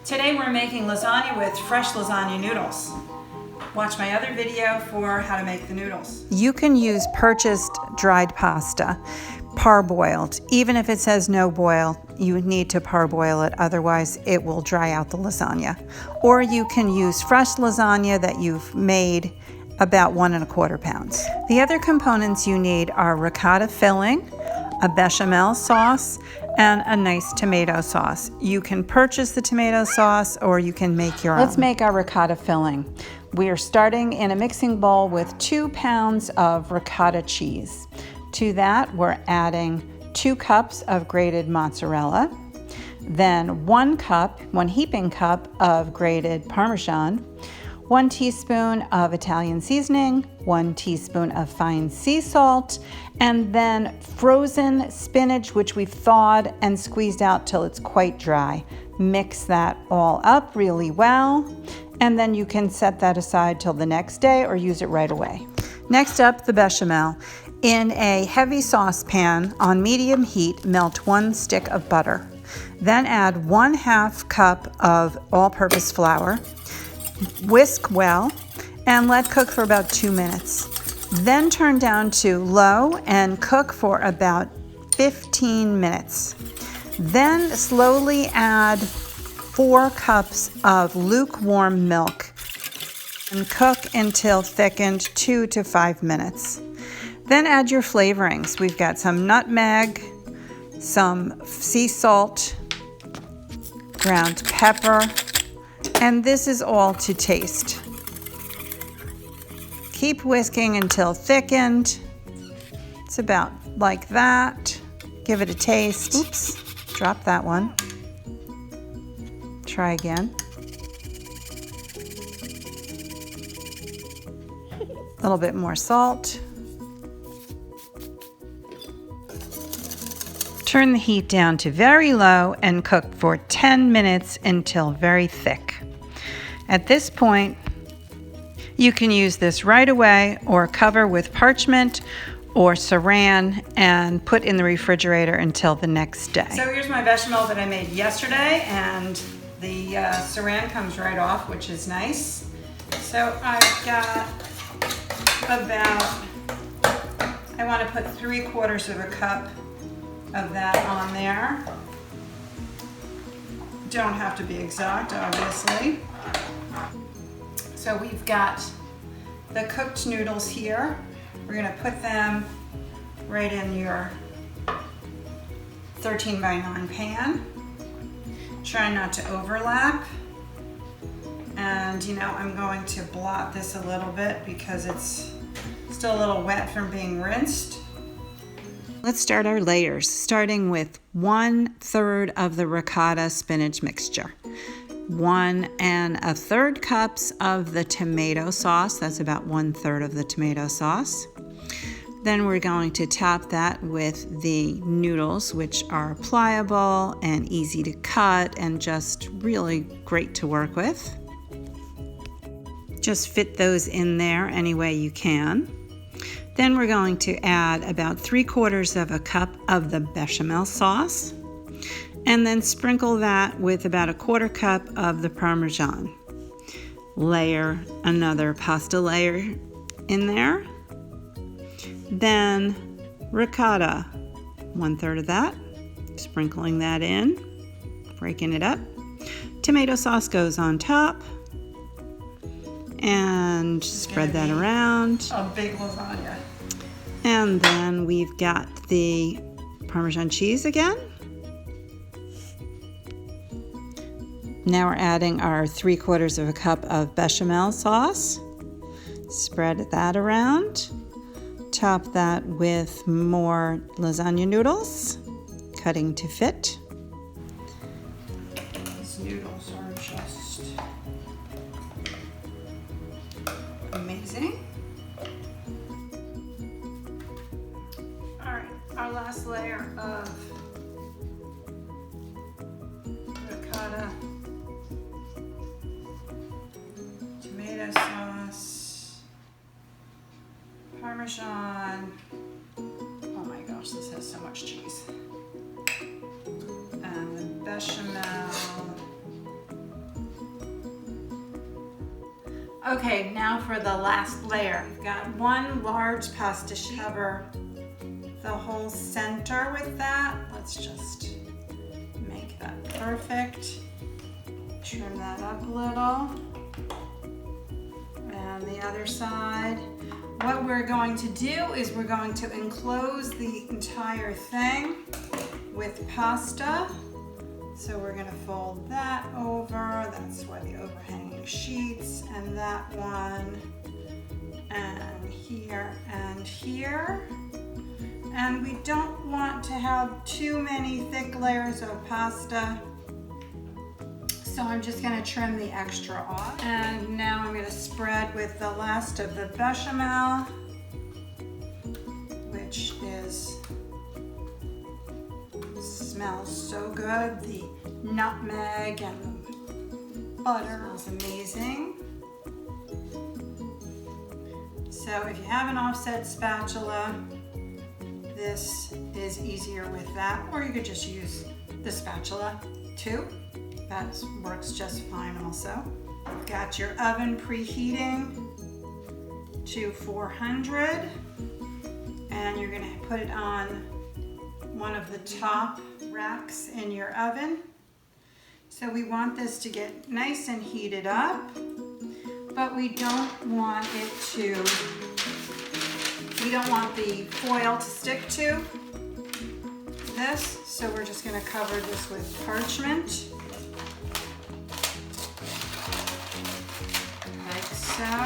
Today we're making lasagna with fresh lasagna noodles. Watch my other video for how to make the noodles. You can use purchased dried pasta, parboiled. Even if it says no boil, you need to parboil it, otherwise it will dry out the lasagna. Or you can use fresh lasagna that you've made, about 1 1/4 pounds. The other components you need are ricotta filling, a bechamel sauce, and a nice tomato sauce. You can purchase the tomato sauce or you can make your own. Let's make our ricotta filling. We are starting in a mixing bowl with 2 pounds of ricotta cheese. To that, we're adding 2 cups of grated mozzarella, then 1 heaping cup of grated Parmesan, 1 teaspoon of Italian seasoning, 1 teaspoon of fine sea salt, and then frozen spinach, which we've thawed and squeezed out till it's quite dry. Mix that all up really well, and then you can set that aside till the next day or use it right away. Next up, the bechamel. In a heavy saucepan on medium heat, melt 1 stick of butter. Then add 1/2 cup of all-purpose flour. Whisk well and let cook for about 2 minutes. Then turn down to low and cook for about 15 minutes. Then slowly add 4 cups of lukewarm milk and cook until thickened 2 to 5 minutes. Then add your flavorings. We've got some nutmeg, some sea salt, ground pepper, and this is all to taste. Keep whisking until thickened. It's about like that. Give it a taste. Oops, drop that one. Try again. A little bit more salt. Turn the heat down to very low and cook for 10 minutes until very thick. At this point, you can use this right away or cover with parchment or saran and put in the refrigerator until the next day. So here's my bechamel that I made yesterday, and the saran comes right off, which is nice. So I've got about, I want to put 3/4 of a cup of that on there. Don't have to be exact, obviously. So we've got the cooked noodles here. We're gonna put them right in your 13x9 pan. Try not to overlap. And you know, I'm going to blot this a little bit because it's still a little wet from being rinsed. Let's start our layers, starting with 1/3 of the ricotta spinach mixture. 1 1/3 cups of the tomato sauce. That's about 1/3 of the tomato sauce. Then we're going to top that with the noodles, which are pliable and easy to cut and just really great to work with. Just fit those in there any way you can. Then we're going to add about 3/4 of a cup of the bechamel sauce, and then sprinkle that with about 1/4 cup of the Parmesan. Layer another pasta layer in there. Then ricotta, 1/3 of that, sprinkling that in, breaking it up. Tomato sauce goes on top, and spread that around. A big lasagna. And then we've got the Parmesan cheese again. Now we're adding our 3/4 of a cup of bechamel sauce. Spread that around. Top that with more lasagna noodles, cutting to fit. These noodles are just amazing. All right, our last layer of ricotta, tomato sauce, Parmesan. Oh my gosh, this has so much cheese. And the bechamel. Okay, now for the last layer. We've got one large pasta sheet. Cover the whole center with that. Let's just make that perfect. Trim that up a little. And the other side. What we're going to do is we're going to enclose the entire thing with pasta. So we're going to fold that over. That's why the overhanging sheets, and that one, and here and here. And we don't want to have too many thick layers of pasta. So I'm just going to trim the extra off. And now I'm going to spread with the last of the bechamel, which smells so good. The nutmeg and the butter smells amazing. So if you have an offset spatula, this is easier with that, or you could just use the spatula too. That works just fine also. You've got your oven preheating to 400, and you're gonna put it on one of the top racks in your oven. So we want this to get nice and heated up, but we don't want the foil to stick to this. So we're just gonna cover this with parchment. Like so.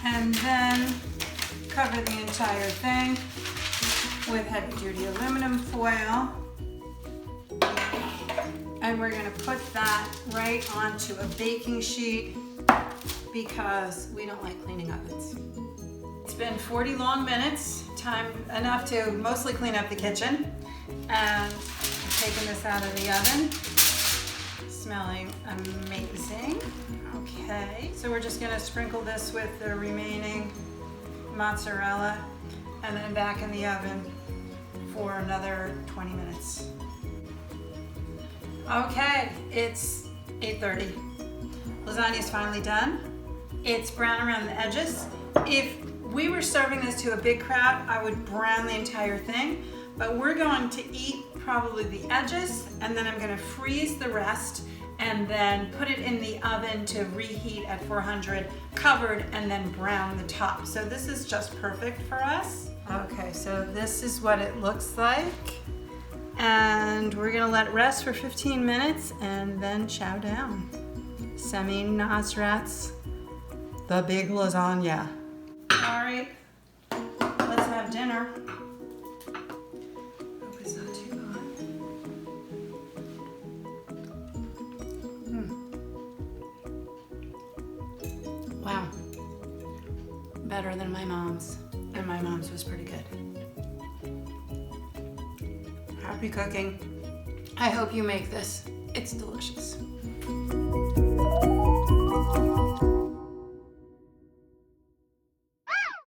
And then cover the entire thing with heavy-duty aluminum foil. And we're gonna put that right onto a baking sheet because we don't like cleaning ovens. It's been 40 long minutes, time enough to mostly clean up the kitchen. And I'm taking this out of the oven. Smelling amazing. Okay, so we're just gonna sprinkle this with the remaining mozzarella and then back in the oven for another 20 minutes. Okay, it's 8:30. Lasagna is finally done. It's brown around the edges. If we were serving this to a big crowd, I would brown the entire thing, but we're going to eat probably the edges, and then I'm gonna freeze the rest and then put it in the oven to reheat at 400, covered, and then brown the top. So this is just perfect for us. Okay, so this is what it looks like. And we're gonna let it rest for 15 minutes and then chow down. Samin Nosrat's The Big Lasagna. All right, let's have dinner. Hope it's not too hot. Wow, better than my mom's. And my mom's was pretty good. Happy cooking. I hope you make this. It's delicious.